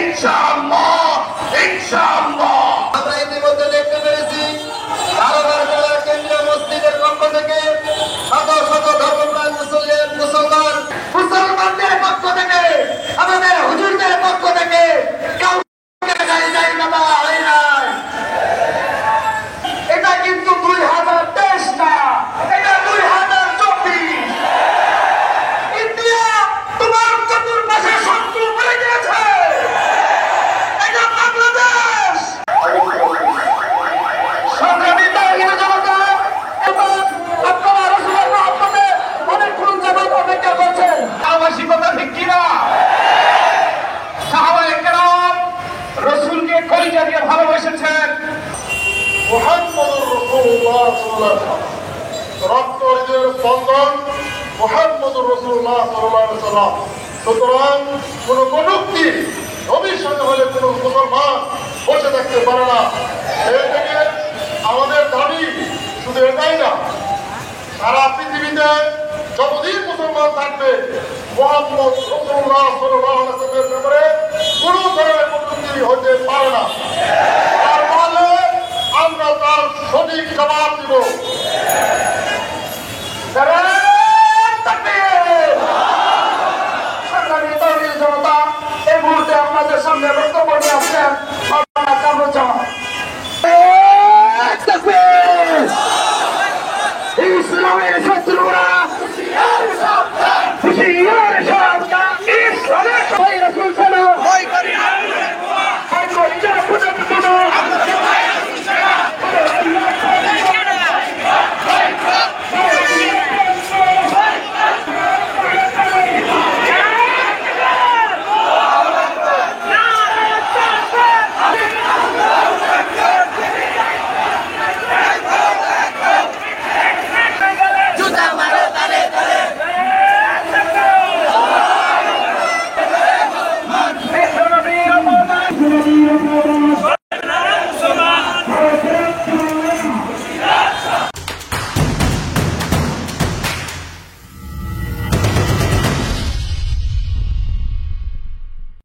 ইনশাআল্লাহ ইনশাআল্লাহ। আমরা ইতিমধ্যে দেখতে পেরেছি কারাগার জেলার কেন্দ্রীয় মসজিদের পক্ষ থেকে শত শত ধর্মপ্রাণ মুসলমানদের পক্ষ থেকে আমাদের হুজুরদের পক্ষ থেকে কাউকে গায়ে যায় না বলা হয় নাই। এটা কিন্তু 2023 না, এটা 2024। ইন্ডিয়া তোমার চতুর্পাশে শত্রু বলে গিয়েছে, এটা বাংলাদেশ। সংগ্রামী তাহিনী জনতা, আপনারা রাসূলের মহব্বতে অনেকক্ষণ যাবত অপেক্ষা করছেন। আবাসিকতা ঠিক কিনা? সাহাবায়ে কেরাম রাসূলকে কলিজা দিয়ে ভালোবেসেছেন। মুহাম্মদুর রাসূলুল্লাহ সাল্লাল্লাহু আলাইহি ওয়াসাল্লাম, রক্ত হৃদয়ের স্পন্দন মুহাম্মদুর রাসূলুল্লাহ সাল্লাল্লাহু আলাইহি ওয়াসাল্লাম। সুতরাং কোন কটূক্তি নবীর সঙ্গে হলে কোন মুসলমান বসে থাকতে পারে না। সেই থেকে আমাদের দাবি শুধু এটাই না, সারা পৃথিবীতে যতদিন মুসলমান থাকবে মুহাম্মদ রাসূলুল্লাহ সাল্লাল্লাহু আলাইহি ওয়াসাল্লামের ব্যাপারে কোন ধরনের কটূক্তি হতে পারে না। তার বলে আমরা তার সঠিক জবাব দিব।